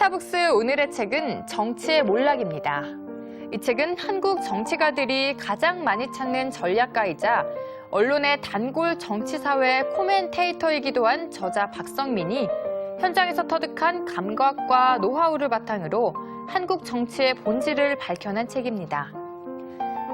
스타벅스 오늘의 책은 정치의 몰락입니다. 이 책은 한국 정치가들이 가장 많이 찾는 전략가이자 언론의 단골 정치사회 코멘테이터이기도 한 저자 박성민이 현장에서 터득한 감각과 노하우를 바탕으로 한국 정치의 본질을 밝혀낸 책입니다.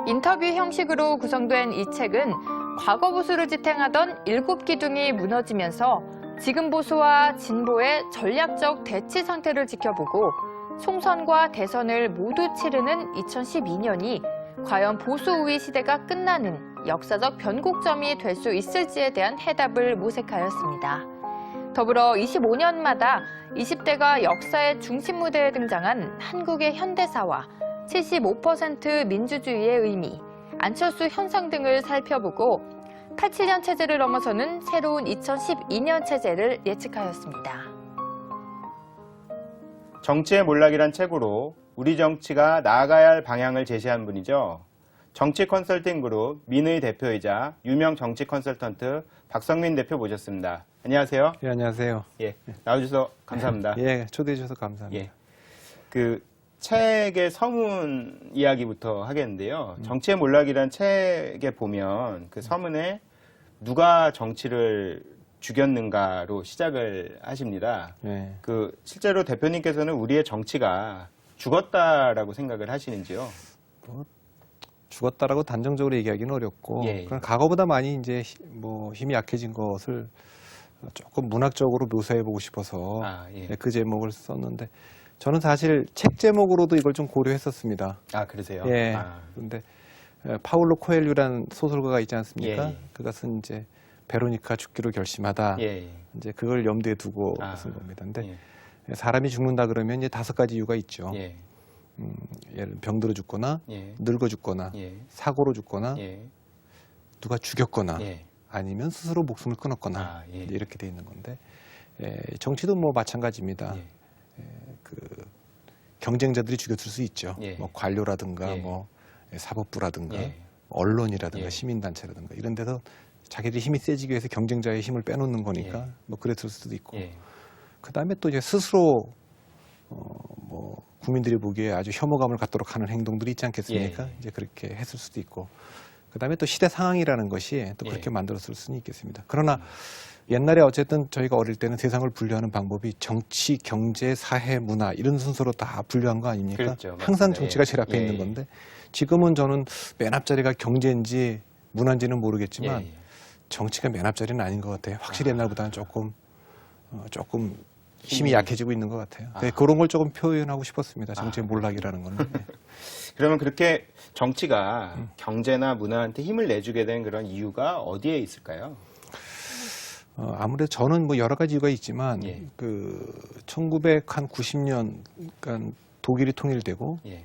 인터뷰 형식으로 구성된 이 책은 과거 보수를 지탱하던 일곱 기둥이 무너지면서 지금 보수와 진보의 전략적 대치 상태를 지켜보고 총선과 대선을 모두 치르는 2012년이 과연 보수 우위 시대가 끝나는 역사적 변곡점이 될 수 있을지에 대한 해답을 모색하였습니다. 더불어 25년마다 20대가 역사의 중심 무대에 등장한 한국의 현대사와 75% 민주주의의 의미, 안철수 현상 등을 살펴보고 87년 체제를 넘어서는 새로운 2012년 체제를 예측하였습니다. 정치의 몰락이란 책으로 우리 정치가 나아가야 할 방향을 제시한 분이죠. 정치 컨설팅 그룹 민의 대표이자 유명 정치 컨설턴트 박성민 대표 모셨습니다. 안녕하세요. 예, 안녕하세요. 예, 나와주셔서 감사합니다. 예, 초대해 주셔서 감사합니다. 예, 그 책의 서문 이야기부터 하겠는데요. 정치의 몰락이란 책에 보면 그 서문에 누가 정치를 죽였는가로 시작을 하십니다. 예. 그 실제로 대표님께서는 우리의 정치가 죽었다라고 생각을 하시는지요? 뭐, 죽었다라고 단정적으로 얘기하기는 어렵고, 예. 그런 과거보다 많이 이제 힘이 약해진 것을 조금 문학적으로 묘사해보고 싶어서 예. 그 제목을 썼는데, 저는 사실 책 제목으로도 이걸 좀 고려했었습니다. 아, 그러세요? 예. 그런데 파울로 코엘류라는 소설가가 있지 않습니까? 예. 그것은 이제 베로니카 죽기로 결심하다. 예. 이제 그걸 염두에 두고 쓴 겁니다. 근데 예. 사람이 죽는다 그러면 이제 5가지 이유가 있죠. 예. 예를 병들어 죽거나, 예. 늙어 죽거나, 예. 사고로 죽거나, 예. 누가 죽였거나, 예. 아니면 스스로 목숨을 끊었거나, 예. 이제 이렇게 돼 있는 건데, 정치도 뭐 마찬가지입니다. 예. 그 경쟁자들이 죽였을 수 있죠. 예. 뭐 관료라든가, 예. 뭐 사법부라든가, 예. 언론이라든가, 예. 시민단체라든가 이런 데서 자기들이 힘이 세지기 위해서 경쟁자의 힘을 빼놓는 거니까 예. 뭐 그랬을 수도 있고, 예. 그 다음에 또 이제 스스로 뭐 국민들이 보기에 아주 혐오감을 갖도록 하는 행동들이 있지 않겠습니까? 예. 이제 그렇게 했을 수도 있고, 그 다음에 또 시대 상황이라는 것이 또 그렇게 예. 만들었을 수는 있겠습니다. 그러나 옛날에 어쨌든 저희가 어릴 때는 세상을 분류하는 방법이 정치, 경제, 사회, 문화 이런 순서로 다 분류한 거 아닙니까? 그렇죠. 항상 맞습니다. 정치가 제일 앞에 예. 있는 건데, 지금은 저는 맨 앞자리가 경제인지 문화인지는 모르겠지만 예. 정치가 맨 앞자리는 아닌 것 같아요. 확실히 옛날보다는 조금 힘이 약해지고 있는 것 같아요. 그런 걸 조금 표현하고 싶었습니다. 정치의 몰락이라는 거는. 네. 그러면 그렇게 정치가 경제나 문화한테 힘을 내주게 된 그런 이유가 어디에 있을까요? 아무래도 저는 뭐 여러 가지 이유가 있지만 예. 그 1990년 그러니까 독일이 통일되고 예.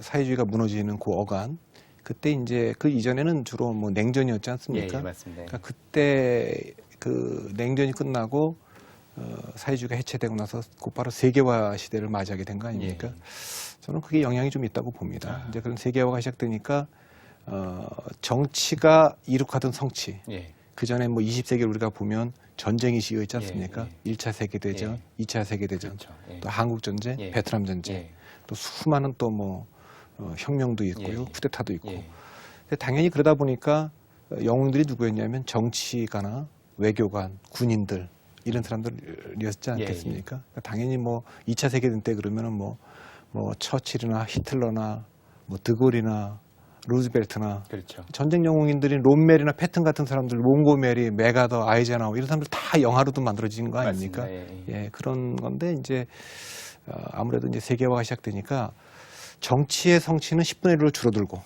사회주의가 무너지는 그 어간, 그때 이제 그 이전에는 주로 뭐 냉전이었지 않습니까? 예, 맞습니다. 그러니까 그때 그 냉전이 끝나고 사회주의가 해체되고 나서 곧바로 세계화 시대를 맞이하게 된 거 아닙니까? 예. 저는 그게 영향이 좀 있다고 봅니다. 이제 그런 세계화가 시작되니까 정치가 이룩하던 성취. 예. 그 전에 뭐 20세기를 우리가 보면 전쟁이 시효있지 않습니까? 예. 1차 세계대전, 예. 2차 세계대전, 그렇죠. 예. 또 한국전쟁, 예. 베트남 전쟁, 예. 또 수많은 또 뭐 혁명도 있고요, 예. 쿠데타도 있고. 예. 근데 당연히 그러다 보니까 영웅들이 누구였냐면 정치가나 외교관, 군인들 이런 사람들이었지 않겠습니까? 그러니까 당연히 뭐 2차 세계대전 때 그러면은 뭐 처칠이나 히틀러나 뭐 드골이나 루즈벨트나 그렇죠. 전쟁 영웅인들이 롬멜이나 패튼 같은 사람들, 몽고메리, 메가더, 아이젠하워 이런 사람들 다 영화로도 만들어진 거 아닙니까? 맞습니다. 예. 예, 그런 건데 이제 아무래도 이제 세계화가 시작되니까 정치의 성취는 10분의 1로 줄어들고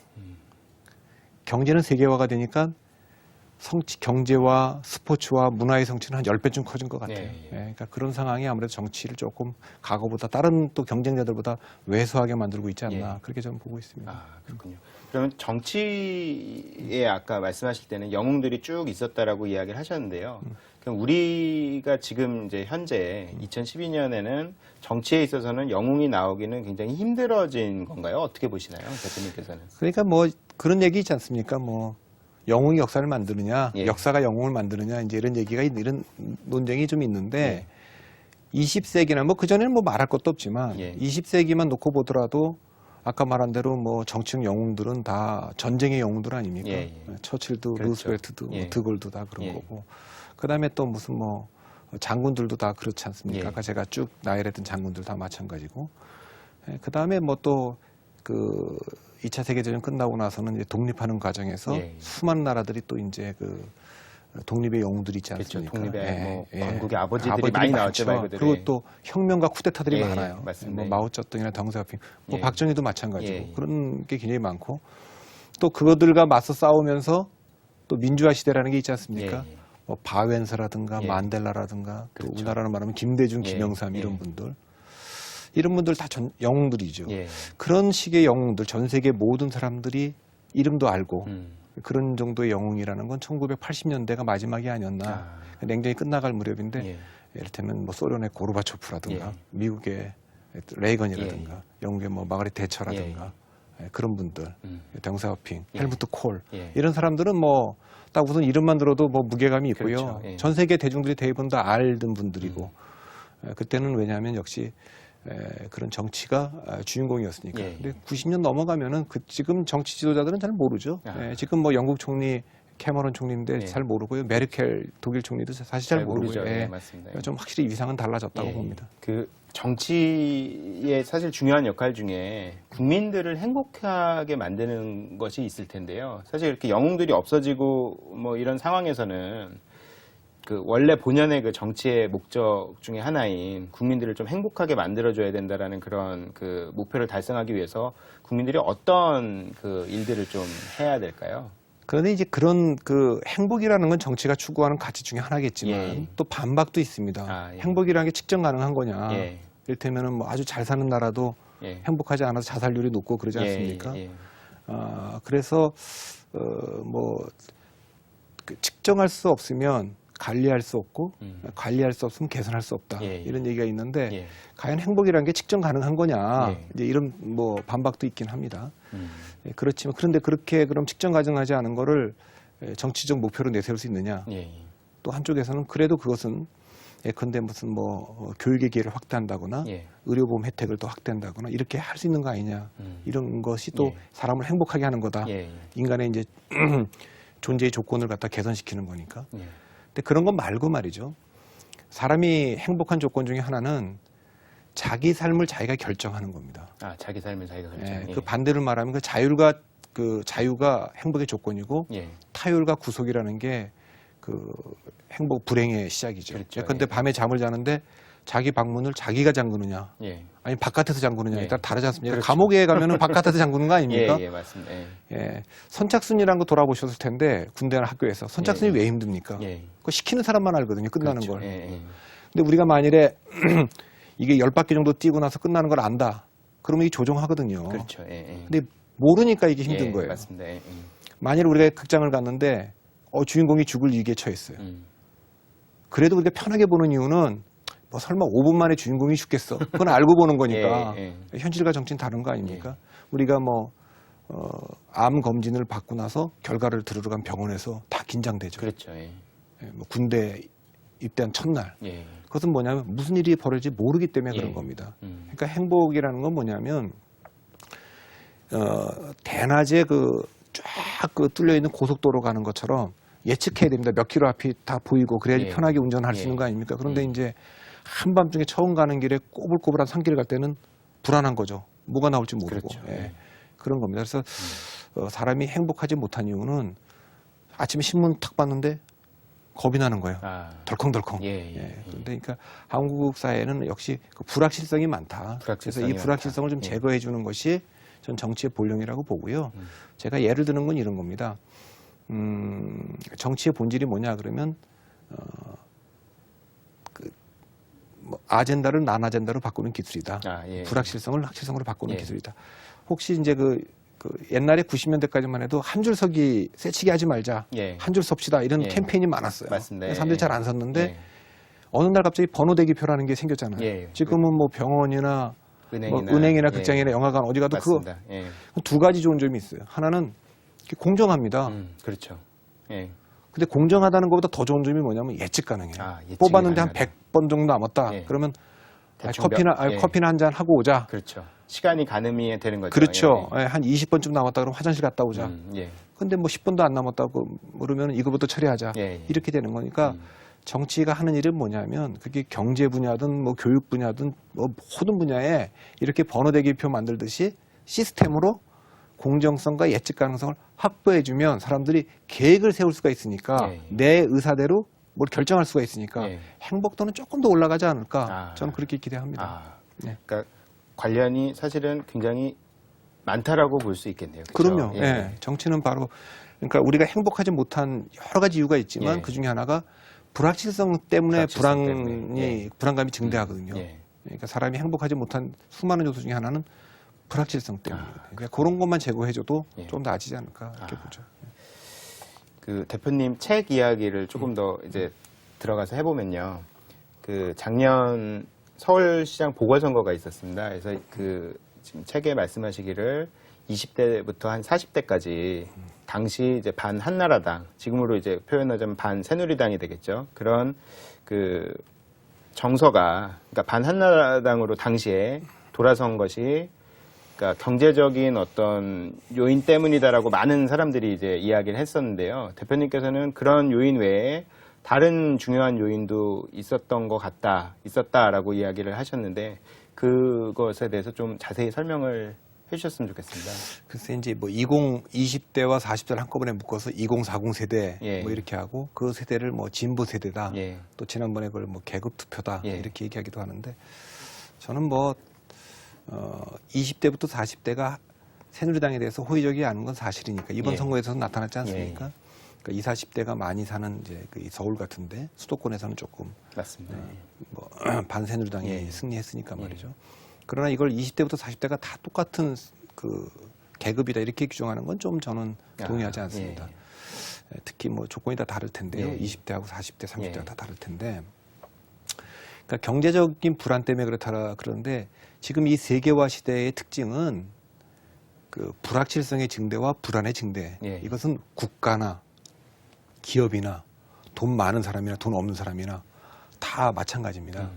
경제는 세계화가 되니까 경제와 스포츠와 문화의 성취는 한 10배쯤 커진 것 같아요. 예. 예, 그러니까 그런 상황이 아무래도 정치를 조금 과거보다 다른 또 경쟁자들보다 왜소하게 만들고 있지 않나 예. 그렇게 저는 보고 있습니다. 그렇군요. 그러면 정치에 아까 말씀하실 때는 영웅들이 쭉 있었다라고 이야기를 하셨는데요. 그럼 우리가 지금 이제 현재 2012년에는 정치에 있어서는 영웅이 나오기는 굉장히 힘들어진 건가요? 어떻게 보시나요, 대표님께서는? 그러니까 뭐 그런 얘기 있지 않습니까? 뭐 영웅이 역사를 만드느냐, 예. 역사가 영웅을 만드느냐, 이제 이런 얘기가 이런 논쟁이 좀 있는데 20세기나 뭐 그전에는 뭐 말할 것도 없지만 예. 20세기만 놓고 보더라도 아까 말한 대로 뭐 정치적 영웅들은 다 전쟁의 영웅들 아닙니까? 예, 예. 처칠도 그렇죠. 루스벨트도 예. 드골도 다 그런 예. 거고 그다음에 또 무슨 뭐 장군들도 다 그렇지 않습니까? 예. 아까 제가 쭉 나열했던 장군들 다 마찬가지고 그다음에 뭐 또 그 2차 세계대전 끝나고 나서는 이제 독립하는 과정에서 예. 수많은 나라들이 또 이제 그 독립의 영웅들이 있지 그렇죠. 않습니까? 독립의 뭐 예. 건국의 아버지들이 많이 나왔죠. 많죠. 말그대로. 그리고 또 혁명과 쿠데타들이 예, 많아요. 맞습니다. 뭐 마오쩌둥이나 덩샤오핑, 뭐 예. 박정희도 마찬가지고 예. 그런 게 굉장히 많고 또 그것들과 맞서 싸우면서 또 민주화 시대라는 게 있지 않습니까? 예, 예. 뭐 바웬서라든가 예. 만델라라든가 또 그렇죠. 우리나라로 말하면 김대중, 예. 김영삼 예. 이런 분들 다 영웅들이죠. 예. 그런 식의 영웅들, 전 세계 모든 사람들이 이름도 알고 그런 정도의 영웅이라는 건 1980년대가 마지막이 아니었나. 냉전이 끝나갈 무렵인데 예. 예를 들면 뭐 소련의 고르바초프라든가 예. 미국의 레이건이라든가 영국의 뭐 마가렛 대처라든가 그런 분들, 덩샤오핑, 예. 헬무트 콜 예. 이런 사람들은 뭐 딱 우선 이름만 들어도 뭐 무게감이 있고요. 그렇죠. 예. 전 세계 대중들이 대부분 다 알던 분들이고 그때는 왜냐하면 역시 그런 정치가 주인공이었으니까. 예. 근데 90년 넘어가면은 지금 정치 지도자들은 잘 모르죠. 아. 지금 뭐 영국 총리 캐머런 총리인데 예. 잘 모르고요. 메르켈 독일 총리도 사실 잘 모르고요. 모르죠. 예. 예, 맞습니다. 좀 확실히 위상은 달라졌다고 예. 봅니다. 그 정치의 사실 중요한 역할 중에 국민들을 행복하게 만드는 것이 있을 텐데요. 사실 이렇게 영웅들이 없어지고 뭐 이런 상황에서는 그 원래 본연의 그 정치의 목적 중에 하나인 국민들을 좀 행복하게 만들어줘야 된다라는 그런 그 목표를 달성하기 위해서 국민들이 어떤 그 일들을 좀 해야 될까요? 그런데 이제 그런 그 행복이라는 건 정치가 추구하는 가치 중에 하나겠지만 예. 또 반박도 있습니다. 아, 예. 행복이라는 게 측정 가능한 거냐. 예. 이를테면은 뭐 아주 잘 사는 나라도 예. 행복하지 않아서 자살률이 높고 그러지 예, 않습니까? 예, 예. 그래서 뭐 그 측정할 수 없으면 관리할 수 없고 관리할 수 없으면 개선할 수 없다. 예, 예. 이런 얘기가 있는데 예. 과연 행복이라는 게 측정 가능한 거냐. 예. 이제 이런 뭐 반박도 있긴 합니다. 그렇지만 그런데 그렇게 그럼 측정 가능하지 않은 거를 정치적 목표로 내세울 수 있느냐. 예. 또 한쪽에서는 그래도 그것은 예컨대 무슨 뭐 교육의 기회를 확대한다거나 예. 의료보험 혜택을 더 확대한다거나 이렇게 할 수 있는 거 아니냐. 이런 것이 또 예. 사람을 행복하게 하는 거다. 예. 인간의 이제 존재의 조건을 갖다 개선시키는 거니까. 예. 근데 그런 건 말고 말이죠. 사람이 행복한 조건 중에 하나는 자기 삶을 자기가 결정하는 겁니다. 아, 자기 삶을 자기가 결정. 예, 그 반대를 말하면 그 자유가 행복의 조건이고 예. 타율과 구속이라는 게 그 행복 불행의 시작이죠. 그렇죠. 예컨대 예. 밤에 잠을 자는데 자기 방문을 자기가 잠그느냐, 예. 아니 바깥에서 잠그느냐에 예. 따라 다르지 않습니까? 그렇죠. 감옥에 가면은 바깥에서 잠그는 거 아닙니까? 예, 예, 맞습니다. 예. 예. 선착순이라는 거 돌아보셨을 텐데 군대나 학교에서 선착순이 예. 왜 힘듭니까? 예. 그거 시키는 사람만 알거든요. 끝나는 그렇죠. 걸. 예, 예. 근데 우리가 만일에 이게 10바퀴 정도 뛰고 나서 끝나는 걸 안다. 그러면 이 조종하거든요. 그렇죠. 예, 예. 근데 모르니까 이게 힘든 예, 거예요. 맞습니다. 예, 예. 만일 우리가 극장을 갔는데 주인공이 죽을 위기에 처했어요. 그래도 우리가 편하게 보는 이유는 뭐 설마 5분 만에 주인공이 죽겠어. 그건 알고 보는 거니까. 예, 현실과 정치는 다른 거 아닙니까? 우리가 뭐 암 검진을 받고 나서 결과를 들으러 간 병원에서 다 긴장되죠. 그렇죠. 예. 뭐 군대 입대한 첫날. 예. 그것은 뭐냐면 무슨 일이 벌어질지 모르기 때문에 예. 그런 겁니다. 그러니까 행복이라는 건 뭐냐면 대낮에 쫙 뚫려 있는 고속도로 가는 것처럼 예측해야 됩니다. 몇 킬로 앞이 다 보이고 그래야지 예. 편하게 운전할 수 예. 있는 거 아닙니까? 그런데 이제 한밤중에 처음 가는 길에 꼬불꼬불한 산길을 갈 때는 불안한 거죠. 뭐가 나올지 모르고. 그렇죠. 예. 예. 그런 겁니다. 그래서 사람이 행복하지 못한 이유는 아침에 신문 탁 봤는데 겁이 나는 거예요. 아. 덜컹덜컹. 예, 예. 그러니까 한국 사회는 역시 그 불확실성이 많다. 그래서 이 불확실성을 좀 많다. 예. 제거해 주는 것이 전 정치의 본령이라고 보고요. 제가 예를 드는 건 이런 겁니다. 정치의 본질이 뭐냐 그러면 뭐 아젠다를 난아젠다로 바꾸는 기술이다. 아, 예. 불확실성을 확실성으로 바꾸는 예. 기술이다. 혹시 이제 그 옛날에 90년대까지만 해도 한 줄 서기 세치기 하지 말자. 예. 한 줄 섭시다. 이런 예. 캠페인이 많았어요. 맞습니다. 사람들이 예. 잘 안 섰는데 예. 어느 날 갑자기 번호 대기표라는 게 생겼잖아요. 예. 지금은 뭐 병원이나 은행이나 극장이나 예. 영화관 어디 가도 맞습니다. 예. 두 가지 좋은 점이 있어요. 하나는 이렇게 공정합니다. 그렇죠. 예. 근데 공정하다는 것보다 더 좋은 점이 뭐냐면 예측 가능해요. 예측이 뽑았는데 한 가능하다. 100번 정도 남았다. 예. 그러면 대충 커피나 한 잔 하고 오자. 그렇죠. 시간이 가늠이 되는 거죠. 그렇죠. 예, 한 20번쯤 남았다 그러면 화장실 갔다 오자. 예. 근데 뭐 10분도 안 남았다고 그러면 이거부터 처리하자. 예. 이렇게 되는 거니까 정치가 하는 일은 뭐냐면 그게 경제 분야든 뭐 교육 분야든 뭐 모든 분야에 이렇게 번호대기표 만들듯이 시스템으로 공정성과 예측 가능성을 확보해주면 사람들이 계획을 세울 수가 있으니까 예. 내 의사대로 뭘 결정할 수가 있으니까 예. 행복도는 조금 더 올라가지 않을까 저는 그렇게 기대합니다. 네. 그러니까 관련이 사실은 굉장히 많다라고 볼 수 있겠네요. 그렇죠? 그럼요. 예. 정치는 바로 그러니까 우리가 행복하지 못한 여러 가지 이유가 있지만 예. 그 중에 하나가 불확실성 때문에 불확실성 때문에. 예. 불안감이 증대하거든요. 예. 그러니까 사람이 행복하지 못한 수많은 요소 중에 하나는 불확실성 때문이거든요. 그러니까 그런 것만 제거해줘도 예. 좀 더 나아지지 않을까 이렇게 보죠. 그 대표님 책 이야기를 조금 더 이제 들어가서 해보면요. 그 작년 서울시장 보궐선거가 있었습니다. 그래서 그 지금 책에 말씀하시기를 20대부터 한 40대까지 당시 이제 반 한나라당, 지금으로 이제 표현하자면 반 새누리당이 되겠죠. 그런 그 정서가, 그러니까 반 한나라당으로 당시에 돌아선 것이 그러니까 경제적인 어떤 요인 때문이다라고 많은 사람들이 이제 이야기를 했었는데요. 대표님께서는 그런 요인 외에 다른 중요한 요인도 있었다라고 이야기를 하셨는데 그것에 대해서 좀 자세히 설명을 해주셨으면 좋겠습니다. 글쎄 이제 뭐 20대와 40대를 한꺼번에 묶어서 2040 세대 예. 뭐 이렇게 하고 그 세대를 뭐 진보 세대다. 예. 또 지난번에 그걸 뭐 계급 투표다 예. 이렇게 얘기하기도 하는데 저는 뭐 20대부터 40대가 새누리당에 대해서 호의적이 않은 건 사실이니까 이번 예. 선거에서는 나타났지 않습니까? 예. 그러니까 20, 40대가 많이 사는 이제 그 서울 같은데 수도권에서는 조금 맞습니다. 뭐 반새누리당이 예. 승리했으니까 예. 말이죠. 그러나 이걸 20대부터 40대가 다 똑같은 그 계급이다 이렇게 규정하는 건 좀 저는 동의하지 않습니다. 예. 특히 뭐 조건이 다 다를 텐데요. 예. 20대하고 40대, 30대가 예. 다 다를 텐데. 그러니까 경제적인 불안 때문에 그렇다 그러는데 지금 이 세계화 시대의 특징은 그 불확실성의 증대와 불안의 증대. 예. 이것은 국가나 기업이나 돈 많은 사람이나 돈 없는 사람이나 다 마찬가지입니다.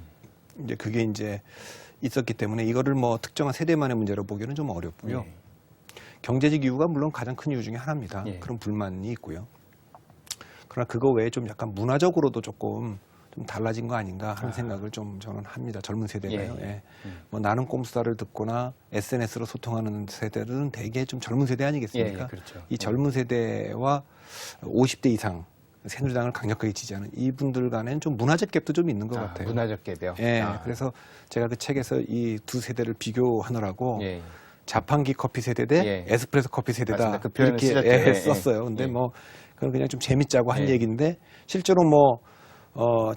이제 그게 이제 있었기 때문에 이거를 뭐 특정한 세대만의 문제로 보기는 좀 어렵고요. 예. 경제적 이유가 물론 가장 큰 이유 중에 하나입니다. 예. 그런 불만이 있고요. 그러나 그거 외에 좀 약간 문화적으로도 조금 좀 달라진 거 아닌가 하는 생각을 좀 저는 합니다. 젊은 세대가요. 예. 예. 뭐 나는 꼼수다를 듣거나 SNS로 소통하는 세대들은 대개 좀 젊은 세대 아니겠습니까? 예, 예, 그렇죠. 이 젊은 세대와 50대 이상 새누리당을 강력하게 지지하는 이분들 간에는 좀 문화적 갭도 좀 있는 것 같아요. 문화적 갭이요? 예. 그래서 제가 그 책에서 이 두 세대를 비교하느라고 예. 자판기 커피 세대 대 예. 에스프레소 커피 세대다 맞습니다. 그 표현을 이렇게 쓰셨죠. 예, 썼어요. 근데 예. 뭐 그건 그냥 좀 재밌자고 한 예. 얘기인데 실제로 뭐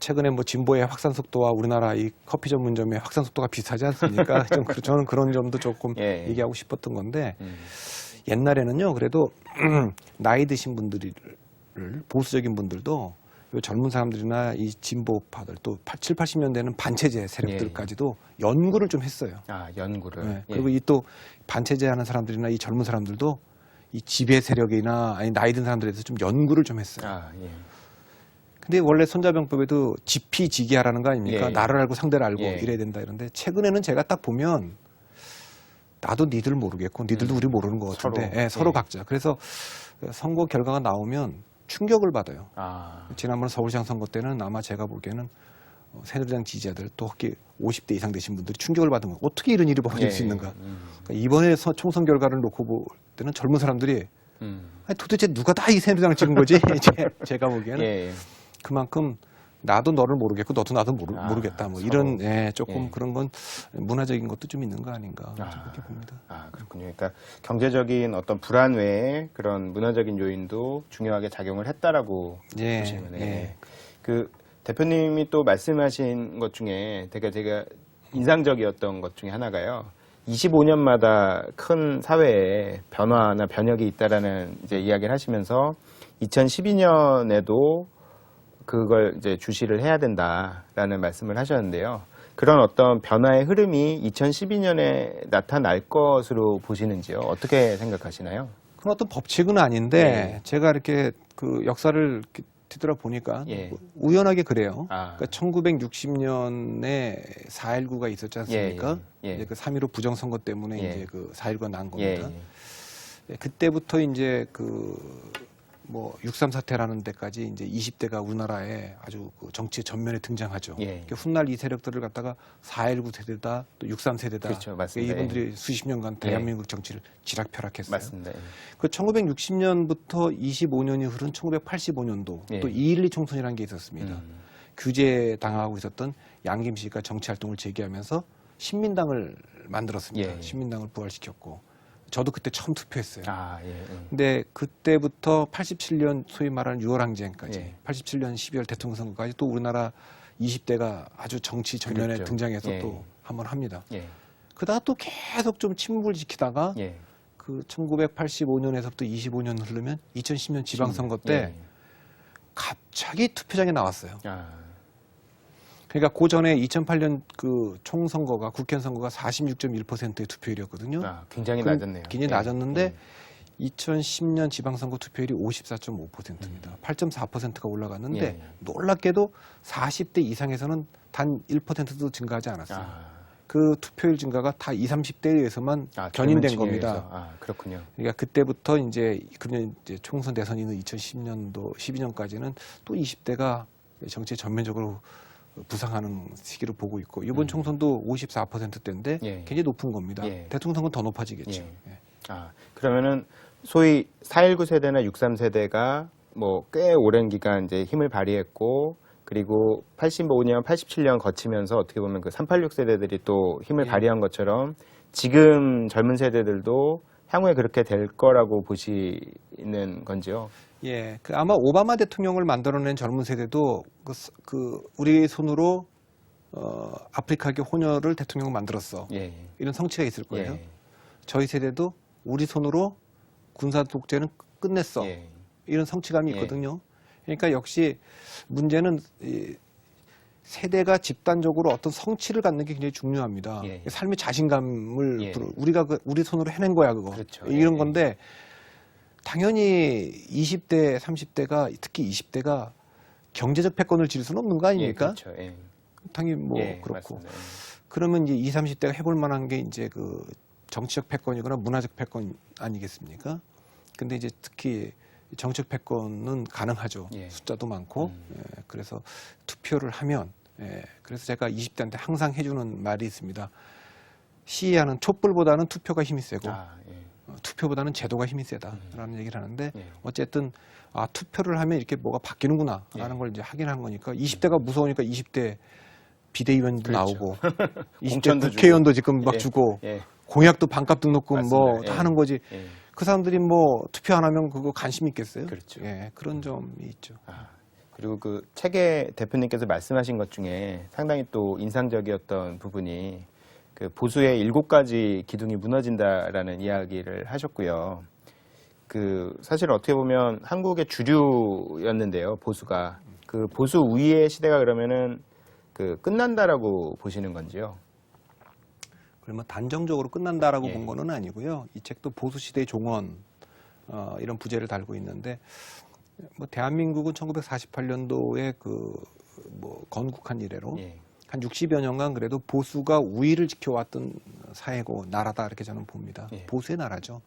최근에 뭐 진보의 확산 속도와 우리나라 이 커피 전문점의 확산 속도가 비슷하지 않습니까? 좀 저는 그런 점도 조금 예. 얘기하고 싶었던 건데 옛날에는요 그래도 나이 드신 분들을 보수적인 분들도 요 젊은 사람들이나 이 진보파들 또 7, 80년대는 반체제 세력들까지도 연구를 좀 했어요. 연구를. 네. 그리고 이 또 반체제 하는 사람들이나 이 젊은 사람들도 이 지배 세력이나 아니 나이 든 사람들에 대해서 좀 연구를 좀 했어요. 예. 근데 원래 손자병법에도 지피지기하라는 거 아닙니까? 예. 나를 알고 상대를 알고 예. 이래야 된다 이런데 최근에는 제가 딱 보면 나도 니들 모르겠고 니들도 우리 모르는 것 같은데 서로. 서로 예. 각자. 그래서 선거 결과가 나오면 충격을 받아요. 지난번 서울시장 선거 때는 아마 제가 보기에는 새누리당 지지자들 또 특히 50대 이상 되신 분들이 충격을 받은 거예요. 어떻게 이런 일이 벌어질 수 있는가. 그러니까 이번에 총선 결과를 놓고 볼 때는 젊은 사람들이 아니, 도대체 누가 다 이 새누리당을 찍은 거지? 제가 보기에는 예. 그만큼 나도 너를 모르겠고 너도 나도 모르겠다. 뭐 이런 조금 예. 그런 건 문화적인 것도 좀 있는 거 아닌가 그렇게 봅니다. 그렇군요. 그러니까 경제적인 어떤 불안 외에 그런 문화적인 요인도 중요하게 작용을 했다라고 보시는 거네요. 예. 그 대표님이 또 말씀하신 것 중에 되게 제가 인상적이었던 것 중에 하나가요. 25년마다 큰 사회에 변화나 변혁이 있다라는 이제 이야기를 하시면서 2012년에도 그걸 이제 주시를 해야 된다라는 말씀을 하셨는데요. 그런 어떤 변화의 흐름이 2012년에 나타날 것으로 보시는지요? 어떻게 생각하시나요? 그런 어떤 법칙은 아닌데 제가 이렇게 그 역사를 뒤돌아보니까 예. 우연하게 그래요. 아. 그러니까 1960년에 4.19가 있었지 않습니까? 예, 예. 이제 그 3.15 부정선거 때문에 예. 이제 그 4.19가 난 예, 겁니다. 예, 그때부터 이제 뭐 6.3 사태라는 데까지 이제 20대가 우리나라에 아주 그 정치의 전면에 등장하죠. 예. 그 훗날 이 세력들을 갖다가 4.19 세대다, 또 6.3 세대다. 그렇죠, 맞습니다. 이분들이 수십 년간 대한민국 정치를 지락펴락했어요. 맞습니다. 예. 그 1960년부터 25년이 흐른 1985년도 예. 또 2.12 총선이라는 게 있었습니다. 음. 규제 당하고 있었던 양김 씨가 정치 활동을 재개하면서 신민당을 만들었습니다. 예. 신민당을 부활시켰고 저도 그때 처음 투표했어요. 아, 예. 근데 그때부터 87년 소위 말하는 6월 항쟁까지, 예. 87년 12월 대통령 선거까지 또 우리나라 20대가 아주 정치 전면에 그랬죠. 등장해서 예. 또 한번 합니다. 예. 그러다가 또 계속 좀 침묵을 지키다가 예. 그 1985년에서부터 25년 흐르면 2010년 지방선거 때 예. 갑자기 투표장에 나왔어요. 아. 그러니까 그 전에 2008년 그 총선거가 국회의원 선거가 46.1%의 투표율이었거든요. 아, 굉장히 그 낮았네요. 굉장히 예. 낮았는데 2010년 지방선거 투표율이 54.5%입니다. 8.4%가 올라갔는데 예. 놀랍게도 40대 이상에서는 단 1%도 증가하지 않았어요. 아. 그 투표율 증가가 다 20, 30대에 의해서만 견인된 젊은 겁니다. 층에 의해서. 아, 그렇군요. 그러니까 그때부터 이제 그러면 이제 총선 대선이 있는 2010년도 12년까지는 또 20대가 정치에 전면적으로 부상하는 시기를 보고 있고 이번 총선도 54%대인데 예. 굉장히 높은 겁니다. 예. 대통령 선거는 더 높아지겠죠. 예. 예. 아, 그러면은 소위 4.19 세대나 63 세대가 뭐 꽤 오랜 기간 이제 힘을 발휘했고 그리고 85년, 87년 거치면서 어떻게 보면 그 386 세대들이 또 힘을 예. 발휘한 것처럼 지금 젊은 세대들도 향후에 그렇게 될 거라고 보시는 건지요? 예, 그 아마 오바마 대통령을 만들어낸 젊은 세대도 우리 손으로 아프리카계 혼혈을 대통령 만들었어. 예. 이런 성취가 있을 거예요. 예. 저희 세대도 우리 손으로 군사 독재는 끝냈어. 예. 이런 성취감이 예. 있거든요. 그러니까 역시 문제는 이 세대가 집단적으로 어떤 성취를 갖는 게 굉장히 중요합니다. 예. 삶의 자신감을 예. 우리가 우리 손으로 해낸 거야 그거. 그렇죠. 이런 예. 건데 당연히 20대, 30대가 특히 20대가 경제적 패권을 질 수는 없는 거 예, 아닙니까? 그렇죠. 예. 당연히 뭐 예, 그렇고. 맞습니다. 그러면 이제 20, 30대가 해볼 만한 게 이제 그 정치적 패권이거나 문화적 패권 아니겠습니까? 근데 이제 특히 정책 패권은 가능하죠. 예. 숫자도 많고. 예, 그래서 투표를 하면, 그래서 제가 20대한테 항상 해주는 말이 있습니다. 시위하는 촛불보다는 투표가 힘이 세고, 아, 예. 투표보다는 제도가 힘이 세다라는 얘기를 하는데, 예. 어쨌든, 투표를 하면 이렇게 뭐가 바뀌는구나, 라는 예. 걸 이제 확인한 거니까, 20대가 무서우니까 20대 비대위원도 그렇죠. 나오고, 20대 공천도 국회의원도 지금 막 예. 주고, 예. 공약도 반값 등록금 뭐 맞습니다. 다 예. 하는 거지. 예. 그 사람들이 뭐 투표 안 하면 그거 관심 있겠어요? 그렇죠. 예, 그런 점이 있죠. 아, 그리고 그 책에 대표님께서 말씀하신 것 중에 상당히 또 인상적이었던 부분이 그 보수의 7가지 기둥이 무너진다라는 이야기를 하셨고요. 그 사실 어떻게 보면 한국의 주류였는데요, 보수가. 그 보수 우위의 시대가 그러면은 그 끝난다라고 보시는 건지요? 그러면 단정적으로 끝난다라고 예. 본 거는 아니고요. 이 책도 보수 시대의 종언 이런 부제를 달고 있는데 뭐 대한민국은 1948년도에 그 뭐 건국한 이래로 예. 한 60여 년간 그래도 보수가 우위를 지켜왔던 사회고 나라다 이렇게 저는 봅니다. 예. 보수의 나라죠.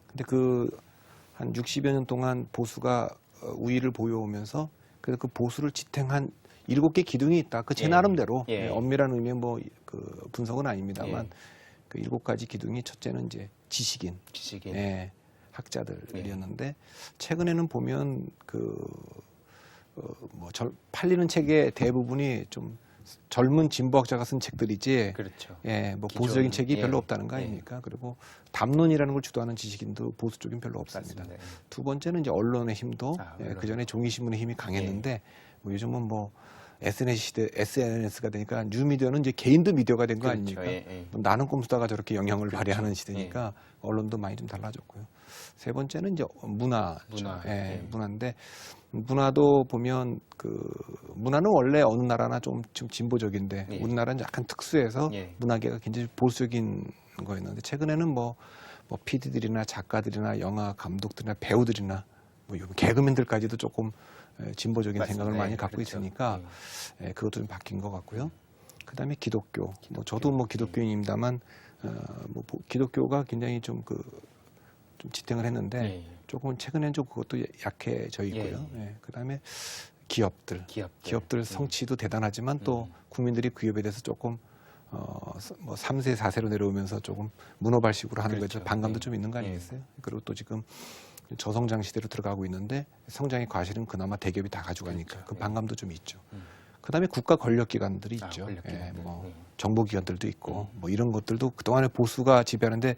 근데 그 한 60여 년 동안 보수가 우위를 보여오면서 그래서 그 보수를 지탱한 7개 기둥이 있다. 그 제 예. 나름대로 예. 엄밀한 의미의 뭐 그 분석은 아닙니다만 예. 그 7가지 기둥이 첫째는 이제 지식인, 지식인. 예, 학자들이었는데 최근에는 보면 팔리는 책의 대부분이 좀 젊은 진보학자가 쓴 책들이지, 그렇죠. 예, 뭐 기존, 보수적인 책이 예. 별로 없다는 거 예. 아닙니까? 그리고 담론이라는 걸 주도하는 지식인도 보수 쪽인 별로 없습니다. 맞습니다. 두 번째는 이제 언론의 힘도 언론. 그 전에 종이신문의 힘이 강했는데 뭐 요즘은 뭐 SNS 시대, SNS가 되니까 뉴미디어는 이제 개인도 미디어가 된 거 그렇죠. 아닙니까? 예, 예. 뭐 나는 꼼수다가 저렇게 영향을 그렇죠. 발휘하는 시대니까 언론도 많이 좀 달라졌고요. 세 번째는 이제 문화죠. 문화. 예, 예. 문화인데 문화도 보면 문화는 원래 어느 나라나 좀 진보적인데 예. 우리나라는 약간 특수해서 예. 문화계가 굉장히 보수적인 거였는데 최근에는 뭐 PD들이나 작가들이나 영화 감독들이나 배우들이나 뭐 개그맨들까지도 조금 진보적인 맞습니다. 생각을 많이 예, 갖고 그렇죠. 있으니까 예. 그것도 좀 바뀐 것 같고요. 그다음에 기독교. 뭐 저도 뭐 기독교인입니다만 기독교가 굉장히 좀 지탱을 했는데 예. 조금 최근엔 좀 그것도 약해져 있고요. 예. 예. 그다음에 기업들 성취도 대단하지만 또 국민들이 그 기업에 대해서 조금 뭐 3세, 4세로 내려오면서 조금 문어발식으로 하는 그렇죠. 거죠. 반감도 예. 좀 있는 거 예. 아니겠어요? 그리고 또 지금 저성장 시대로 들어가고 있는데 성장의 과실은 그나마 대기업이 다 가져가니까 그렇죠. 그 예. 반감도 좀 있죠. 그다음에 국가 권력기관들이 아, 있죠. 권력기관들. 예, 뭐 정보기관들도 있고 뭐 이런 것들도 그동안에 보수가 지배하는데